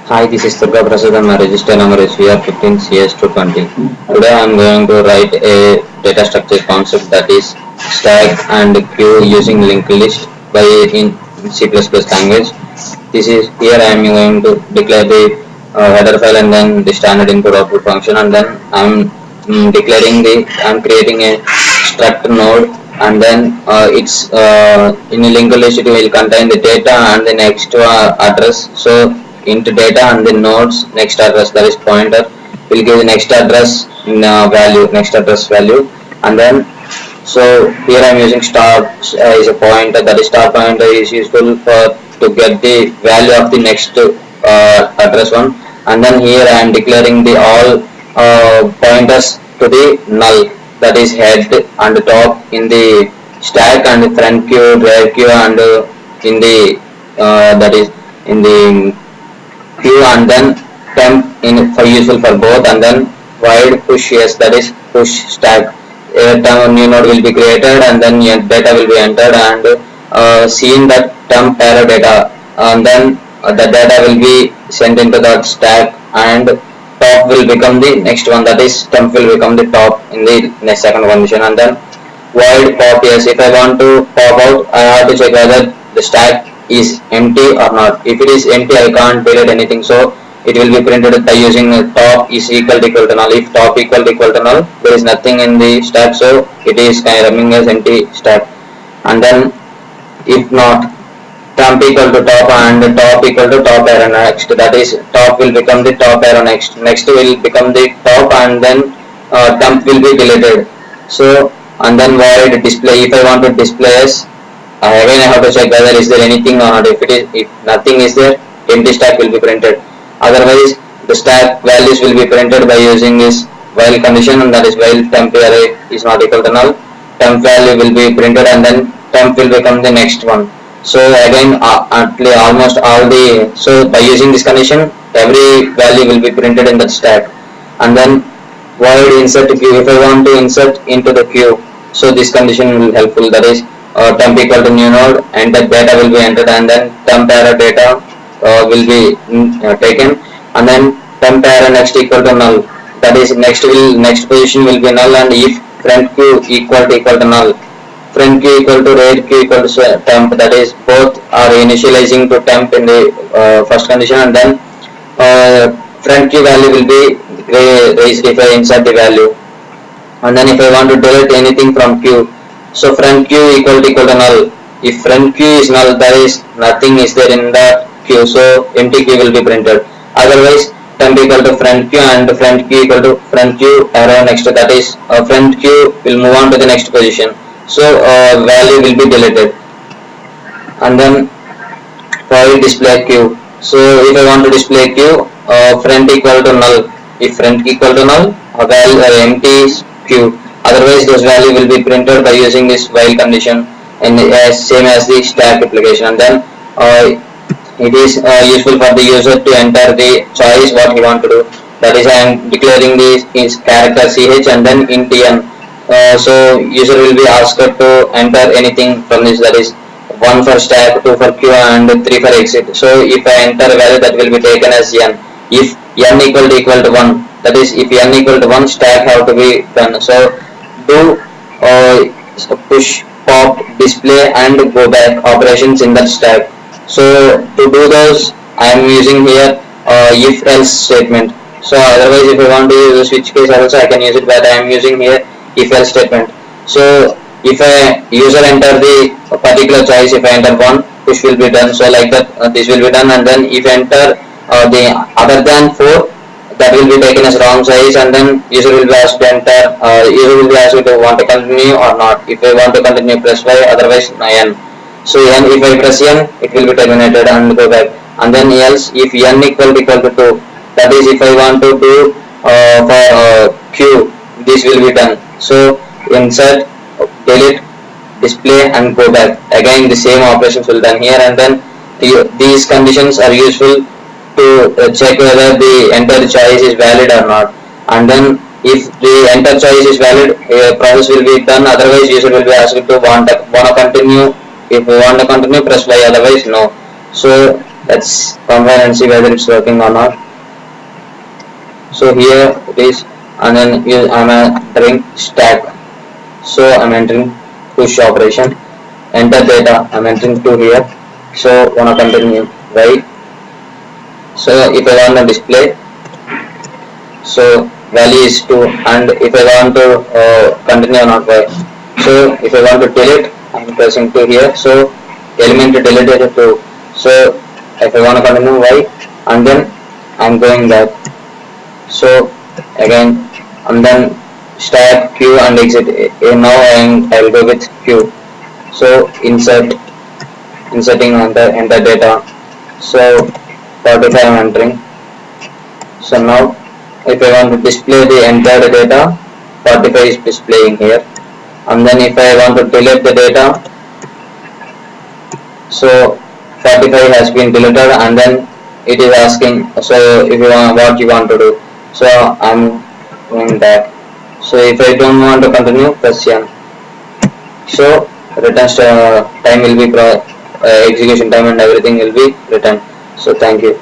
Hi, this is Durga Prasad and my register number is VR15CS220. Today I am going to write a data structure concept that is stack and queue using linked list by in C++ language. This is here I am going to declare the header file and then the standard input output function, and then I am I am creating a struct node, and then it's in a linked list it will contain the data and the next address. So into data and the nodes next address, that is pointer, will give the next address next address value. And then so here I am using star is a pointer, that is star pointer is useful for to get the value of the next address one. And then here I am declaring the all pointers to the null, that is head and top in the stack, and the front queue, rear queue, and in the that is in the queue, and then temp in for useful for both. And then void push, yes, that is push stack. A new node will be created and then data will be entered, and seeing that temp arrow data, and then the data will be sent into that stack, and top will become the next one, that is temp will become the top in the next second condition. And then void pop, yes, if I want to pop out I have to check whether the stack is empty or not. If it is empty I can't delete anything, so it will be printed by using top is equal to null. If top equal to null, there is nothing in the stack, so it is kind of running as empty stack. And then if not, temp equal to top and top equal to top arrow next, that is top will become the top arrow next will become the top, and then temp will be deleted. So and then void display, if I want to display as again I have to check whether is there anything or not. If nothing is there, empty stack will be printed. Otherwise the stack values will be printed by using this while condition, and that is while temp array is not equal to null, temp value will be printed, and then temp will become the next one. So again almost all the, so by using this condition every value will be printed in that stack. And then void insert queue, if I want to insert into the queue, so this condition will helpful, that is temp equal to new node, and the data will be entered, and then temp arrow data will be taken, and then temp arrow next equal to null, that is next position will be null. And if front queue equal to null, front queue equal to rear queue equal to temp, that is both are initializing to temp in the first condition, and then front queue value will be raised if I insert the value. And then if I want to delete anything from queue, so front queue equal to null. If front queue is null, there is nothing is there in the queue, so empty queue will be printed. Otherwise temp equal to front queue and front queue equal to front queue arrow next, that is front queue will move on to the next position, so value will be deleted. And then void display queue, so if I want to display queue, front equal to null, if front equal to null, value empty queue, otherwise those value will be printed by using this while condition, and same as the stack application. And then it is useful for the user to enter the choice what he want to do, that is I am declaring this is character ch and then int n. So user will be asked to enter anything from this, that is 1 for stack, 2 for queue, and 3 for exit. So if I enter a value, that will be taken as n. If n equal to 1, that is if n equal to 1, stack have to be done. So do push, pop, display, and go back operations in that stack. So to do those I am using here if else statement. So otherwise if I want to use a switch case also I can use it, but I am using here if else statement. So if a user enter the particular choice, if I enter 1, push will be done, so like that this will be done. And then if I enter the other than 4, that will be taken as wrong size, and then user will be asked to enter, user will be asked to want to continue or not. If I want to continue, press y, otherwise n. So n, if I press n, it will be terminated and go back. And then else if n equal to 2, that is if I want to do for q, this will be done. So insert, delete, display, and go back, again the same operations will done here. And then these conditions are useful to check whether the enter choice is valid or not. And then if the enter choice is valid, process will be done, otherwise user will be asked to want to continue. If we want to continue, press y, otherwise no. So Let's compare and see whether it's working or not. So here it is, and then I'm entering stack. So I'm entering push operation. Enter data. I'm entering to here. So wanna continue, right? So if I want to display, so value is 2, and if I want to continue or not, right? So if I want to delete, I'm pressing 2 here. So element deleted 2. So if I want to continue, y, and then I'm going back. So again, and then start q and exit. Now I will go with q. So inserting on the enter data. So 45 I'm entering. So now if I want to display the entire data, 45 is displaying here. And then if I want to delete the data, so 45 has been deleted, and then it is asking, so if you want, what you want to do. So I'm going back. So if I don't want to continue, press N. So return time will be execution time and everything will be returned. So thank you.